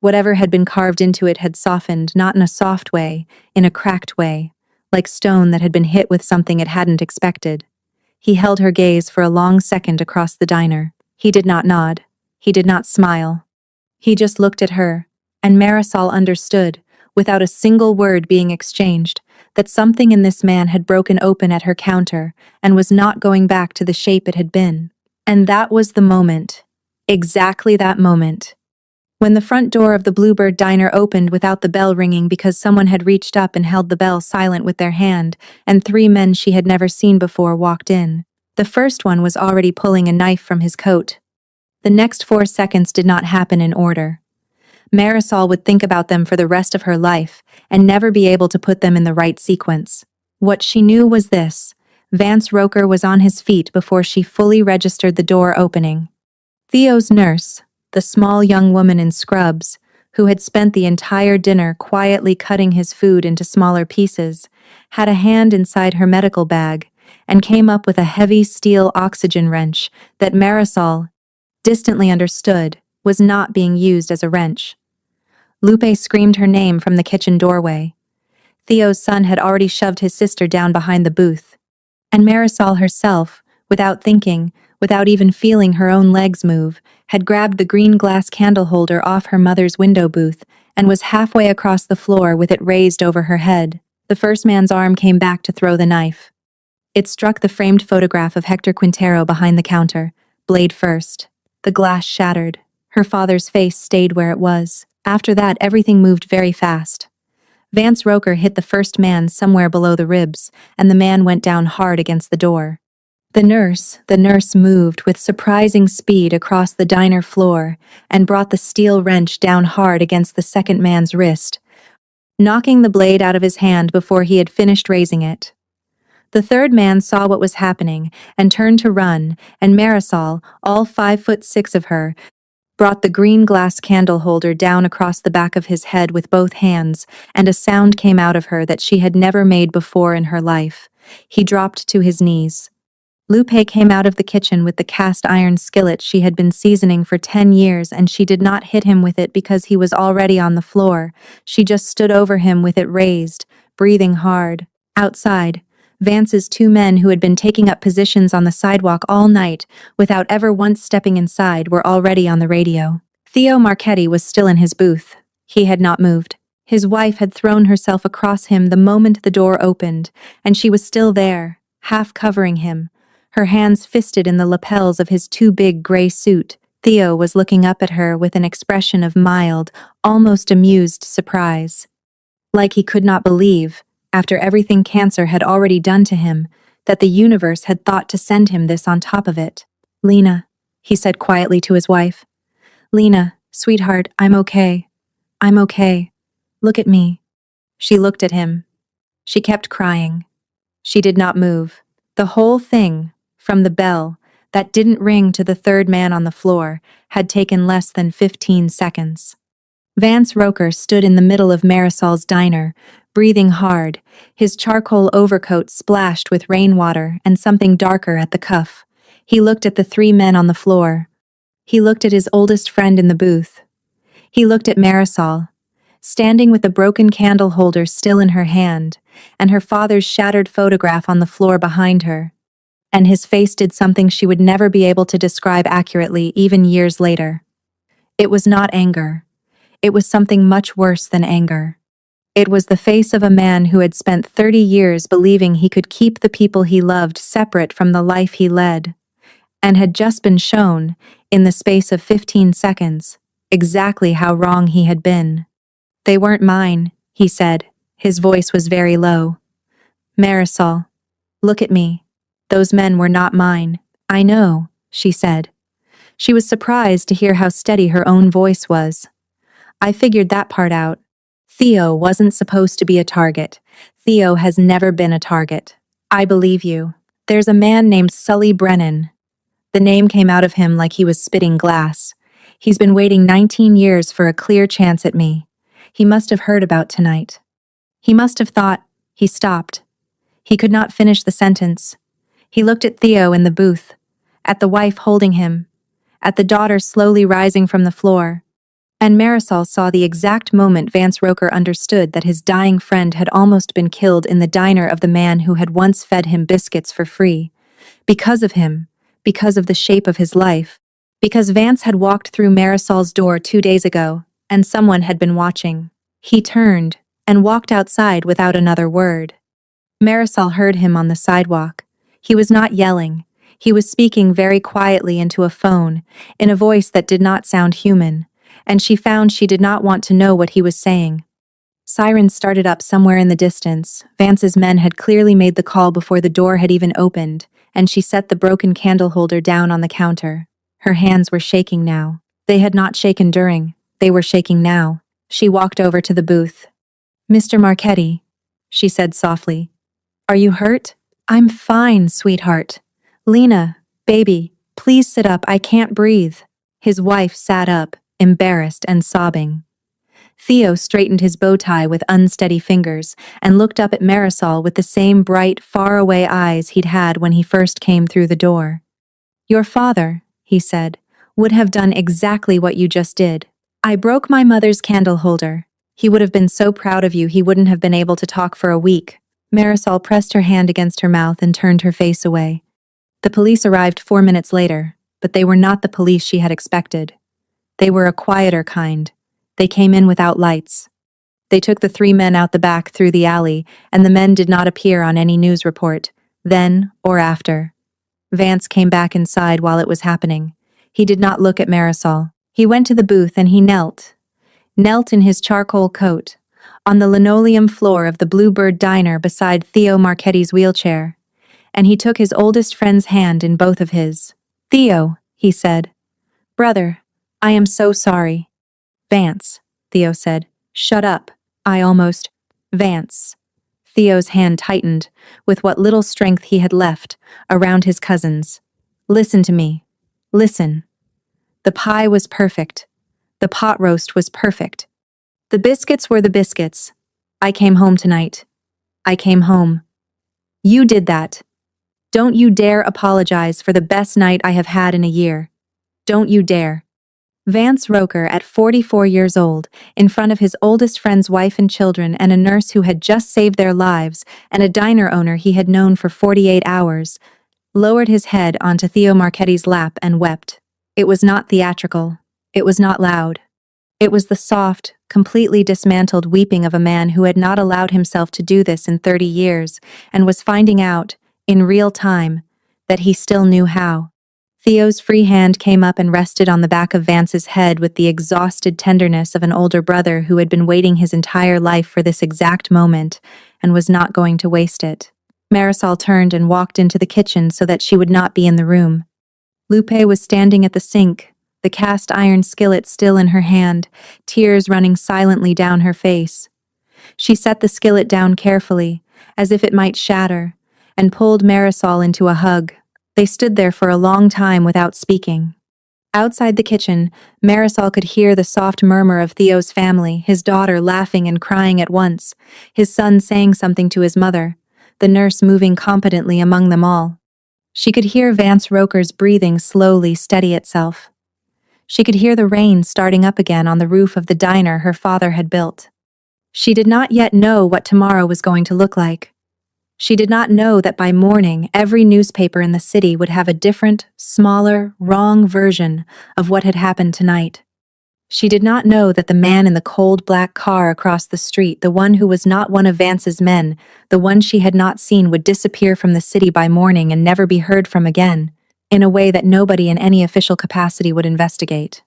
Whatever had been carved into it had softened, not in a soft way, in a cracked way, like stone that had been hit with something it hadn't expected. He held her gaze for a long second across the diner. He did not nod. He did not smile. He just looked at her, and Marisol understood, without a single word being exchanged, that something in this man had broken open at her counter and was not going back to the shape it had been. And that was the moment. Exactly that moment. When the front door of the Bluebird Diner opened without the bell ringing because someone had reached up and held the bell silent with their hand, and 3 men she had never seen before walked in. The first one was already pulling a knife from his coat. The next 4 seconds did not happen in order. Marisol would think about them for the rest of her life and never be able to put them in the right sequence. What she knew was this: Vance Roker was on his feet before she fully registered the door opening. Theo's nurse, the small young woman in scrubs, who had spent the entire dinner quietly cutting his food into smaller pieces, had a hand inside her medical bag and came up with a heavy steel oxygen wrench that Marisol distantly understood was not being used as a wrench. Lupe screamed her name from the kitchen doorway. Theo's son had already shoved his sister down behind the booth. And Marisol herself, without thinking, without even feeling her own legs move, had grabbed the green glass candle holder off her mother's window booth and was halfway across the floor with it raised over her head. The first man's arm came back to throw the knife. It struck the framed photograph of Hector Quintero behind the counter, blade first. The glass shattered. Her father's face stayed where it was. After that, everything moved very fast. Vance Roker hit the first man somewhere below the ribs, and the man went down hard against the door. The nurse moved with surprising speed across the diner floor and brought the steel wrench down hard against the second man's wrist, knocking the blade out of his hand before he had finished raising it. The third man saw what was happening and turned to run, and Marisol, all 5'6" of her, brought the green glass candle holder down across the back of his head with both hands, and a sound came out of her that she had never made before in her life. He dropped to his knees. Lupe came out of the kitchen with the cast iron skillet she had been seasoning for 10 years, and she did not hit him with it because he was already on the floor. She just stood over him with it raised, breathing hard. Outside, Vance's 2 men who had been taking up positions on the sidewalk all night without ever once stepping inside were already on the radio. Theo Marchetti was still in his booth. He had not moved. His wife had thrown herself across him the moment the door opened, and she was still there, half covering him, her hands fisted in the lapels of his too big gray suit. Theo was looking up at her with an expression of mild, almost amused surprise. Like he could not believe, after everything cancer had already done to him, that the universe had thought to send him this on top of it. "Lena," he said quietly to his wife. "Lena, sweetheart, I'm okay. I'm okay. Look at me." She looked at him. She kept crying. She did not move. The whole thing, from the bell that didn't ring to the third man on the floor, had taken less than 15 seconds. Vance Roker stood in the middle of Marisol's diner, breathing hard, his charcoal overcoat splashed with rainwater and something darker at the cuff. He looked at the 3 men on the floor. He looked at his oldest friend in the booth. He looked at Marisol, standing with the broken candle holder still in her hand, and her father's shattered photograph on the floor behind her. And his face did something she would never be able to describe accurately even years later. It was not anger. It was something much worse than anger. It was the face of a man who had spent 30 years believing he could keep the people he loved separate from the life he led, and had just been shown, in the space of 15 seconds, exactly how wrong he had been. "They weren't mine," he said. His voice was very low. "Marisol, look at me. Those men were not mine." "I know," she said. She was surprised to hear how steady her own voice was. "I figured that part out." Theo wasn't supposed to be a target. Theo has never been a target. I believe you. There's a man named Sully Brennan. The name came out of him like he was spitting glass. He's been waiting 19 years for a clear chance at me. He must have heard about tonight. He must have thought. He stopped. He could not finish the sentence. He looked at Theo in the booth, at the wife holding him, at the daughter slowly rising from the floor. And Marisol saw the exact moment Vance Roker understood that his dying friend had almost been killed in the diner of the man who had once fed him biscuits for free. Because of him, because of the shape of his life, because Vance had walked through Marisol's door 2 days ago, and someone had been watching. He turned and walked outside without another word. Marisol heard him on the sidewalk. He was not yelling. He was speaking very quietly into a phone, in a voice that did not sound human, and she found she did not want to know what he was saying. Sirens started up somewhere in the distance. Vance's men had clearly made the call before the door had even opened, and she set the broken candle holder down on the counter. Her hands were shaking now. They had not shaken during. They were shaking now. She walked over to the booth. "Mr. Marchetti," she said softly. "Are you hurt?" "I'm fine, sweetheart." "Lena, baby, please sit up, I can't breathe." His wife sat up, embarrassed and sobbing. Theo straightened his bow tie with unsteady fingers and looked up at Marisol with the same bright, faraway eyes he'd had when he first came through the door. "Your father," he said, "would have done exactly what you just did. I broke my mother's candle holder. He would have been so proud of you he wouldn't have been able to talk for a week." Marisol pressed her hand against her mouth and turned her face away. The police arrived 4 minutes later, but they were not the police she had expected. They were a quieter kind. They came in without lights. They took the 3 men out the back through the alley, and the men did not appear on any news report, then or after. Vance came back inside while it was happening. He did not look at Marisol. He went to the booth and he knelt in his charcoal coat, on the linoleum floor of the Bluebird Diner beside Theo Marchetti's wheelchair, and he took his oldest friend's hand in both of his. "Theo," he said. "Brother, I am so sorry." "Vance," Theo said. "Shut up. I almost—" "Vance." Theo's hand tightened, with what little strength he had left, around his cousin's. "Listen to me. Listen. The pie was perfect. The pot roast was perfect. The biscuits were the biscuits. I came home tonight. I came home. You did that. Don't you dare apologize for the best night I have had in a year. Don't you dare." Vance Roker, at 44 years old, in front of his oldest friend's wife and children and a nurse who had just saved their lives and a diner owner he had known for 48 hours, lowered his head onto Theo Marchetti's lap and wept. It was not theatrical. It was not loud. It was the soft, completely dismantled weeping of a man who had not allowed himself to do this in 30 years and was finding out, in real time, that he still knew how. Theo's free hand came up and rested on the back of Vance's head with the exhausted tenderness of an older brother who had been waiting his entire life for this exact moment and was not going to waste it. Marisol turned and walked into the kitchen so that she would not be in the room. Lupe was standing at the sink, the cast iron skillet still in her hand, tears running silently down her face. She set the skillet down carefully, as if it might shatter, and pulled Marisol into a hug. They stood there for a long time without speaking. Outside the kitchen, Marisol could hear the soft murmur of Theo's family, his daughter laughing and crying at once, his son saying something to his mother, the nurse moving competently among them all. She could hear Vance Roker's breathing slowly steady itself. She could hear the rain starting up again on the roof of the diner her father had built. She did not yet know what tomorrow was going to look like. She did not know that by morning every newspaper in the city would have a different, smaller, wrong version of what had happened tonight. She did not know that the man in the cold black car across the street, the one who was not one of Vance's men, the one she had not seen, would disappear from the city by morning and never be heard from again, in a way that nobody in any official capacity would investigate.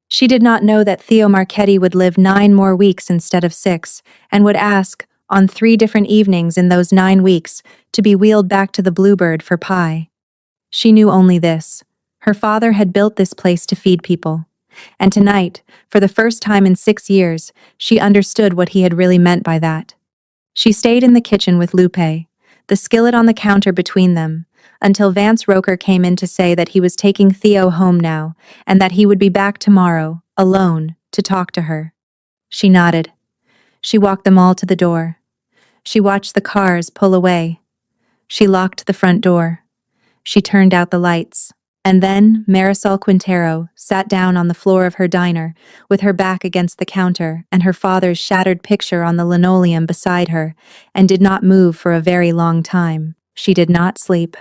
She did not know that Theo Marchetti would live 9 more weeks instead of 6, and would ask, on 3 different evenings in those 9 weeks, to be wheeled back to the Bluebird for pie. She knew only this. Her father had built this place to feed people. And tonight, for the first time in 6 years, she understood what he had really meant by that. She stayed in the kitchen with Lupe, the skillet on the counter between them, until Vance Roker came in to say that he was taking Theo home now, and that he would be back tomorrow, alone, to talk to her. She nodded. She walked them all to the door. She watched the cars pull away. She locked the front door. She turned out the lights. And then Marisol Quintero sat down on the floor of her diner, with her back against the counter and her father's shattered picture on the linoleum beside her, and did not move for a very long time. She did not sleep.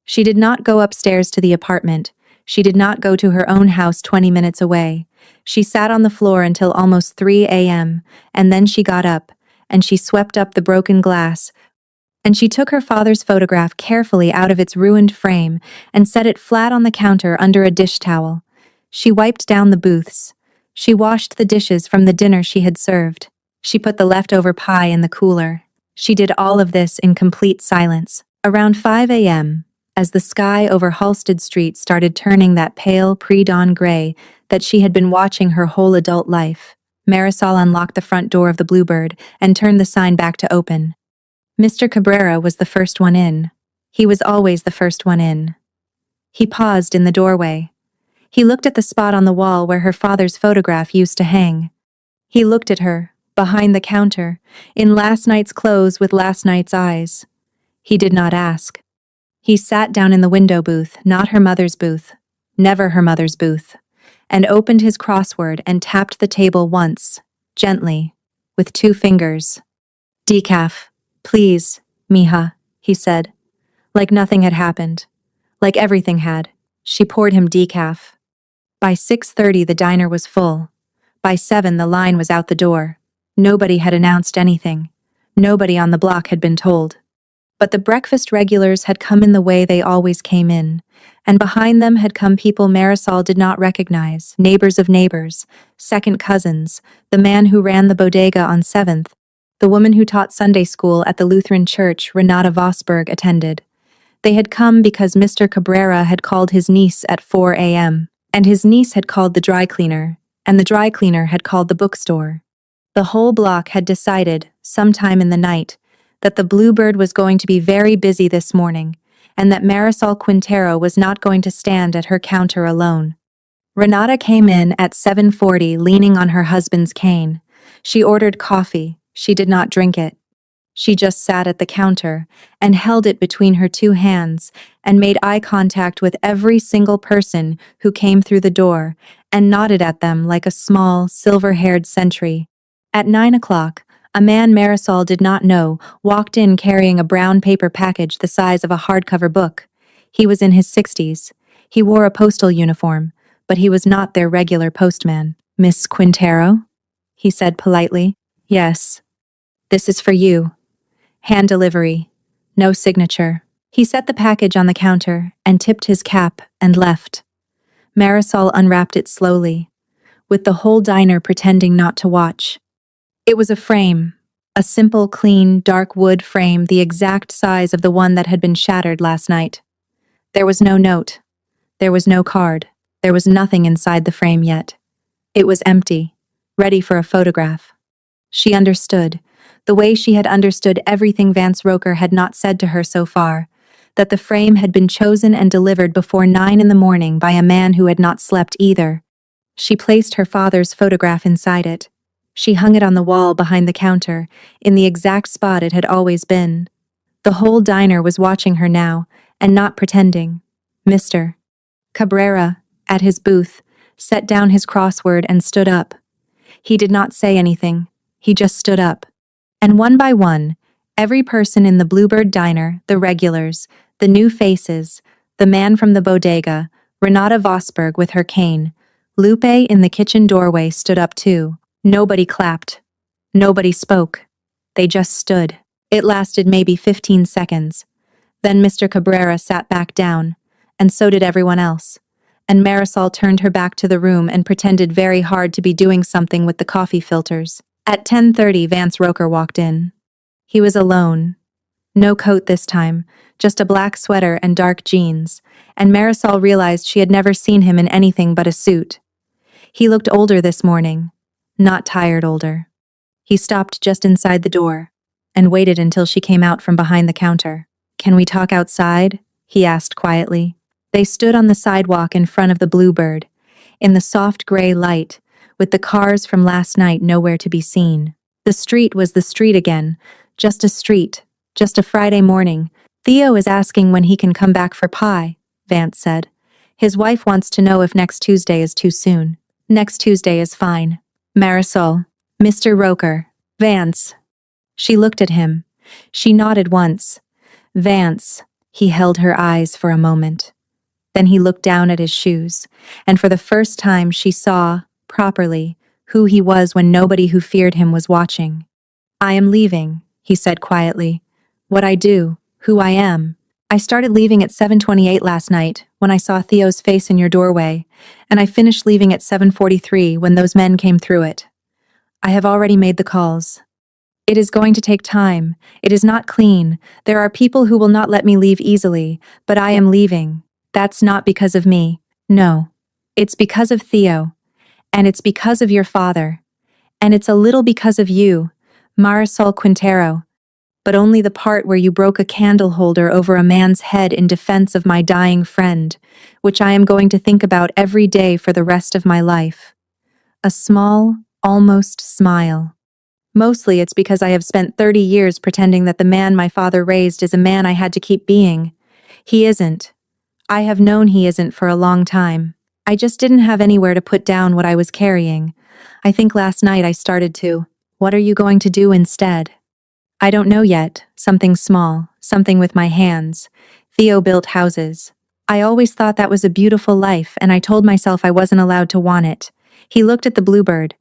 She did not go upstairs to the apartment. She did not go to her own house 20 minutes away. She sat on the floor until almost 3 a.m., and then she got up, and she swept up the broken glass, and she took her father's photograph carefully out of its ruined frame and set it flat on the counter under a dish towel. She wiped down the booths. She washed the dishes from the dinner she had served. She put the leftover pie in the cooler. She did all of this in complete silence. Around 5 a.m., as the sky over Halsted Street started turning that pale pre-dawn gray that she had been watching her whole adult life, Marisol unlocked the front door of the Bluebird and turned the sign back to open. Mr. Cabrera was the first one in. He was always the first one in. He paused in the doorway. He looked at the spot on the wall where her father's photograph used to hang. He looked at her, behind the counter, in last night's clothes with last night's eyes. He did not ask. He sat down in the window booth, not her mother's booth, never her mother's booth, and opened his crossword and tapped the table once, gently, with 2 fingers. "Decaf. Please, mija," he said. Like nothing had happened. Like everything had. She poured him decaf. By 6:30 the diner was full. By 7 the line was out the door. Nobody had announced anything. Nobody on the block had been told. But the breakfast regulars had come in the way they always came in, and behind them had come people Marisol did not recognize, neighbors of neighbors, second cousins, the man who ran the bodega on 7th, the woman who taught Sunday school at the Lutheran church Renata Vosberg attended. They had come because Mr. Cabrera had called his niece at 4 a.m., and his niece had called the dry cleaner, and the dry cleaner had called the bookstore. The whole block had decided, sometime in the night, that the Bluebird was going to be very busy this morning, and that Marisol Quintero was not going to stand at her counter alone. Renata came in at 7:40 leaning on her husband's cane. She ordered coffee. She did not drink it. She just sat at the counter and held it between her 2 hands and made eye contact with every single person who came through the door and nodded at them like a small, silver-haired sentry. At 9 o'clock, a man Marisol did not know walked in carrying a brown paper package the size of a hardcover book. He was in his 60s. He wore a postal uniform, but he was not their regular postman. "Miss Quintero?" he said politely. "Yes. This is for you. Hand delivery. No signature." He set the package on the counter and tipped his cap and left. Marisol unwrapped it slowly, with the whole diner pretending not to watch. It was a frame, a simple, clean, dark wood frame the exact size of the one that had been shattered last night. There was no note. There was no card. There was nothing inside the frame yet. It was empty, ready for a photograph. She understood, the way she had understood everything Vance Roker had not said to her so far, that the frame had been chosen and delivered before 9 in the morning by a man who had not slept either. She placed her father's photograph inside it. She hung it on the wall behind the counter, in the exact spot it had always been. The whole diner was watching her now, and not pretending. Mr. Cabrera, at his booth, set down his crossword and stood up. He did not say anything. He just stood up. And one by one, every person in the Bluebird diner, the regulars, the new faces, the man from the bodega, Renata Vosberg with her cane, Lupe in the kitchen doorway stood up too. Nobody clapped. Nobody spoke. They just stood. It lasted maybe 15 seconds. Then Mr. Cabrera sat back down, and so did everyone else. And Marisol turned her back to the room and pretended very hard to be doing something with the coffee filters. At 10:30, Vance Roker walked in. He was alone. No coat this time, just a black sweater and dark jeans, and Marisol realized she had never seen him in anything but a suit. He looked older this morning, not tired older. He stopped just inside the door and waited until she came out from behind the counter. "Can we talk outside?" he asked quietly. They stood on the sidewalk in front of the Bluebird, in the soft gray light, with the cars from last night nowhere to be seen. The street was the street again, just a street, just a Friday morning. "Theo is asking when he can come back for pie," Vance said. "His wife wants to know if next Tuesday is too soon." "Next Tuesday is fine." Marisol. "Mr. Roker." "Vance." She looked at him. She nodded once. "Vance." He held her eyes for a moment. Then he looked down at his shoes, and for the first time she saw, properly, who he was when nobody who feared him was watching. "I am leaving," he said quietly. "What I do, who I am. I started leaving at 7:28 last night, when I saw Theo's face in your doorway, and I finished leaving at 7:43 when those men came through it. I have already made the calls. It is going to take time. It is not clean. There are people who will not let me leave easily, but I am leaving. That's not because of me. No. It's because of Theo. And it's because of your father. And it's a little because of you, Marisol Quintero. But only the part where you broke a candle holder over a man's head in defense of my dying friend, which I am going to think about every day for the rest of my life." A small, almost smile. "Mostly it's because I have spent 30 years pretending that the man my father raised is a man I had to keep being. He isn't. I have known he isn't for a long time. I just didn't have anywhere to put down what I was carrying. I think last night I started to. What are you going to do instead?" "I don't know yet. Something small, something with my hands. Theo built houses. I always thought that was a beautiful life, and I told myself I wasn't allowed to want it." He looked at the Bluebird,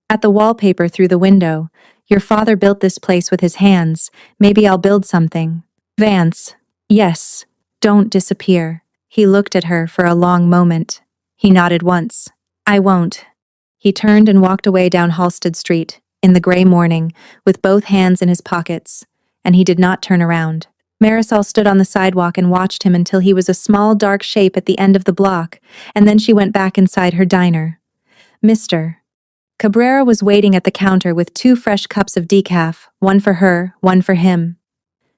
at the wallpaper through the window. "Your father built this place with his hands. Maybe I'll build something." "Vance." "Yes. Don't disappear." He looked at her for a long moment. He nodded once. "I won't." He turned and walked away down Halsted Street, in the gray morning, with both hands in his pockets, and he did not turn around. Marisol stood on the sidewalk and watched him until he was a small dark shape at the end of the block, and then she went back inside her diner. Mr. Cabrera was waiting at the counter with 2 fresh cups of decaf, one for her, one for him.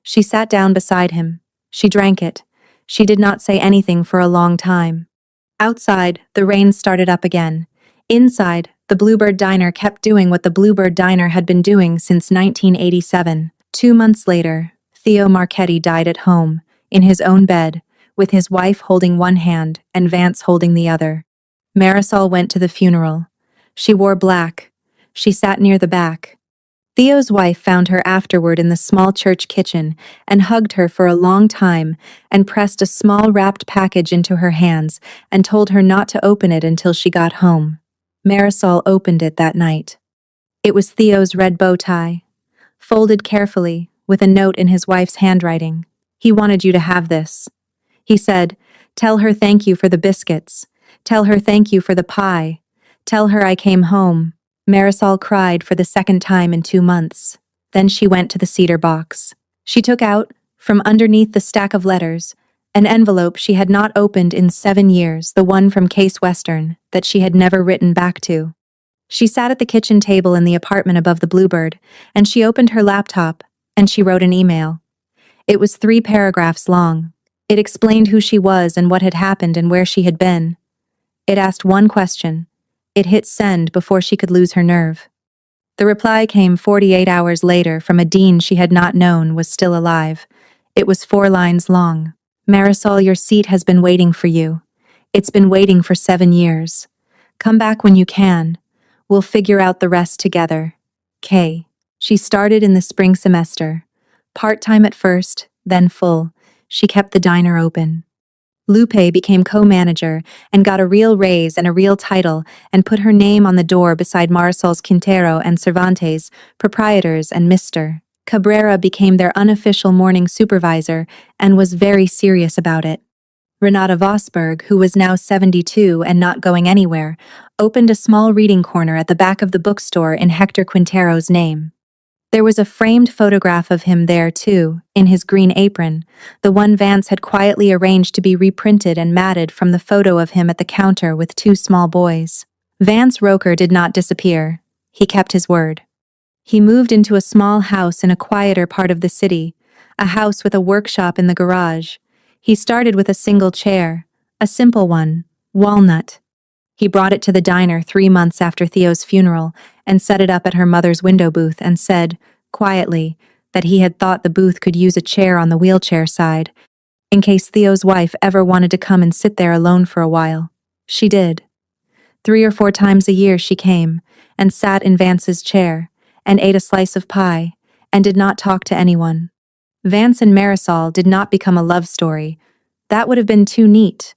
She sat down beside him. She drank it. She did not say anything for a long time. Outside, the rain started up again. Inside, the Bluebird Diner kept doing what the Bluebird Diner had been doing since 1987. 2 months later, Theo Marchetti died at home, in his own bed, with his wife holding one hand and Vance holding the other. Marisol went to the funeral. She wore black. She sat near the back. Theo's wife found her afterward in the small church kitchen and hugged her for a long time and pressed a small wrapped package into her hands and told her not to open it until she got home. Marisol opened it that night. It was Theo's red bow tie, folded carefully, with a note in his wife's handwriting. "He wanted you to have this." He said, "Tell her thank you for the biscuits. Tell her thank you for the pie. Tell her I came home." Marisol cried for the second time in 2 months. Then she went to the cedar box. She took out, from underneath the stack of letters, an envelope she had not opened in 7 years, the one from Case Western, that she had never written back to. She sat at the kitchen table in the apartment above the Bluebird, and she opened her laptop, and she wrote an email. It was 3 paragraphs long. It explained who she was and what had happened and where she had been. It asked one question. It hit send before she could lose her nerve. The reply came 48 hours later from a dean she had not known was still alive. It was 4 lines long. "Marisol, your seat has been waiting for you. It's been waiting for 7 years. Come back when you can. We'll figure out the rest together. K." She started in the spring semester. Part-time at first, then full. She kept the diner open. Lupe became co-manager and got a real raise and a real title and put her name on the door beside Marisol's Quintero and Cervantes, proprietors, and Mr. Cabrera became their unofficial morning supervisor and was very serious about it. Renata Vosberg, who was now 72 and not going anywhere, opened a small reading corner at the back of the bookstore in Hector Quintero's name. There was a framed photograph of him there, too, in his green apron, the one Vance had quietly arranged to be reprinted and matted from the photo of him at the counter with 2 small boys. Vance Roker did not disappear. He kept his word. He moved into a small house in a quieter part of the city, a house with a workshop in the garage. He started with a single chair, a simple one, walnut. He brought it to the diner 3 months after Theo's funeral and set it up at her mother's window booth and said, quietly, that he had thought the booth could use a chair on the wheelchair side, in case Theo's wife ever wanted to come and sit there alone for a while. She did. 3 or 4 times a year she came, and sat in Vance's chair, and ate a slice of pie, and did not talk to anyone. Vance and Marisol did not become a love story. That would have been too neat.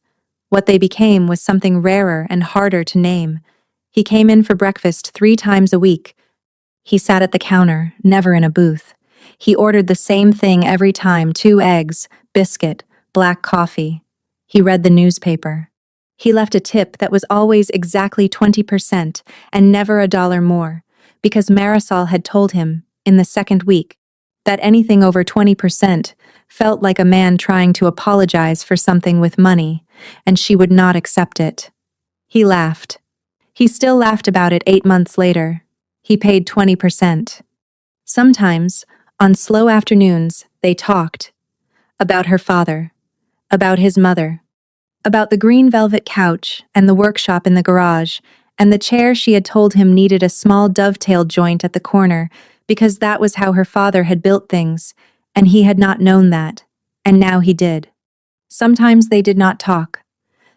What they became was something rarer and harder to name. He came in for breakfast 3 times a week. He sat at the counter, never in a booth. He ordered the same thing every time, 2 eggs, biscuit, black coffee. He read the newspaper. He left a tip that was always exactly 20% and never $1 more, because Marisol had told him, in the second week, that anything over 20% felt like a man trying to apologize for something with money, and she would not accept it. He laughed. He still laughed about it 8 months later. He paid 20%. Sometimes, on slow afternoons, they talked. About her father. About his mother. About the green velvet couch and the workshop in the garage, and the chair she had told him needed a small dovetail joint at the corner, because that was how her father had built things, and he had not known that, and now he did. Sometimes they did not talk.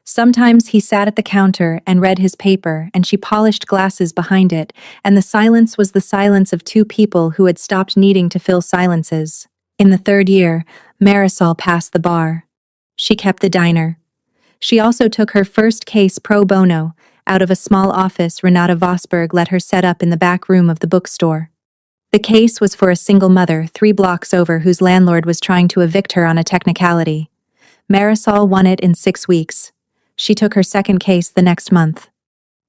Sometimes he sat at the counter and read his paper, and she polished glasses behind it, and the silence was the silence of 2 people who had stopped needing to fill silences. In the 3rd year, Marisol passed the bar. She kept the diner. She also took her first case pro bono, out of a small office Renata Vosberg let her set up in the back room of the bookstore. The case was for a single mother 3 blocks over whose landlord was trying to evict her on a technicality. Marisol won it in 6 weeks. She took her second case the next month.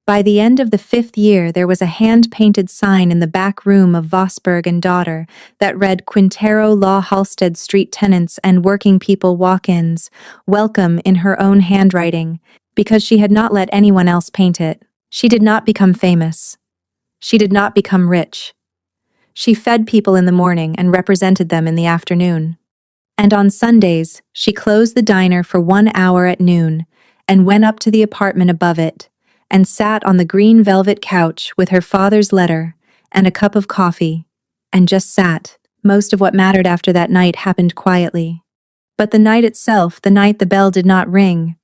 By the end of the 5th year, there was a hand-painted sign in the back room of Vosberg and Daughter that read Quintero Law Halstead Street Tenants and Working People Walk-ins, welcome in her own handwriting, because she had not let anyone else paint it. She did not become famous. She did not become rich. She fed people in the morning and represented them in the afternoon. And on Sundays, she closed the diner for 1 hour at noon and went up to the apartment above it and sat on the green velvet couch with her father's letter and a cup of coffee, and just sat. Most of what mattered after that night happened quietly. But the night itself, the night the bell did not ring,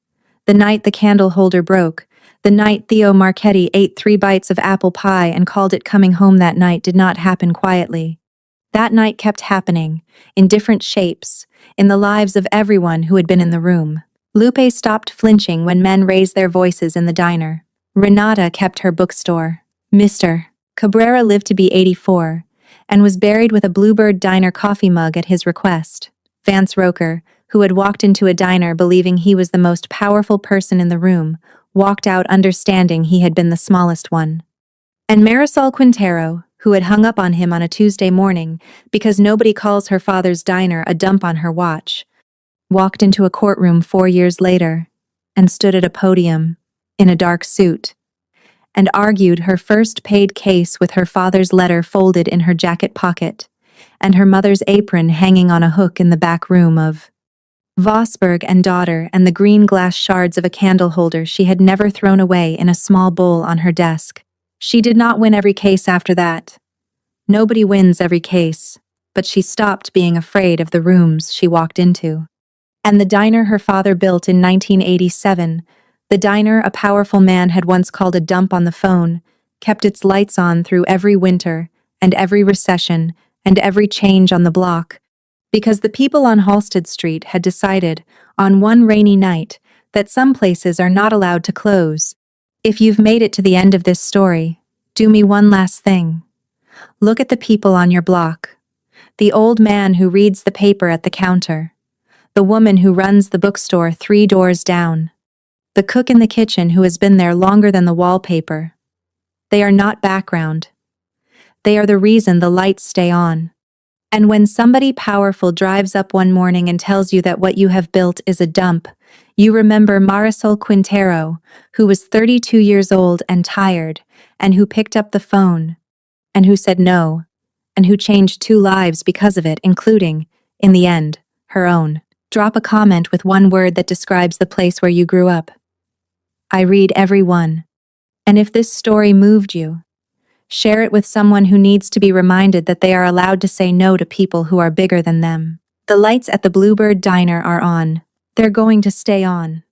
the night the candle holder broke, the night Theo Marchetti ate 3 bites of apple pie and called it coming home that night did not happen quietly. That night kept happening, in different shapes, in the lives of everyone who had been in the room. Lupe stopped flinching when men raised their voices in the diner. Renata kept her bookstore. Mr. Cabrera lived to be 84, and was buried with a Bluebird Diner coffee mug at his request. Vance Roker, who had walked into a diner believing he was the most powerful person in the room, walked out understanding he had been the smallest one. And Marisol Quintero, who had hung up on him on a Tuesday morning because nobody calls her father's diner a dump on her watch, walked into a courtroom 4 years later and stood at a podium, in a dark suit, and argued her first paid case with her father's letter folded in her jacket pocket, and her mother's apron hanging on a hook in the back room of Vosberg and Daughter, and the green glass shards of a candle holder she had never thrown away in a small bowl on her desk. She did not win every case after that. Nobody wins every case, but she stopped being afraid of the rooms she walked into. And the diner her father built in 1987, the diner a powerful man had once called a dump on the phone, kept its lights on through every winter and every recession and every change on the block, because the people on Halsted Street had decided, on one rainy night, that some places are not allowed to close. If you've made it to the end of this story, do me one last thing. Look at the people on your block. The old man who reads the paper at the counter. The woman who runs the bookstore 3 doors down. The cook in the kitchen who has been there longer than the wallpaper. They are not background. They are the reason the lights stay on. And when somebody powerful drives up one morning and tells you that what you have built is a dump, You remember Marisol Quintero, who was 32 years old and tired, and who picked up the phone, and who said no, and who changed 2 lives because of it, including, in the end, her own. Drop a comment with one word that describes the place where you grew up. I read every one. And if this story moved you, share it with someone who needs to be reminded that they are allowed to say no to people who are bigger than them. The lights at the Bluebird Diner are on. They're going to stay on.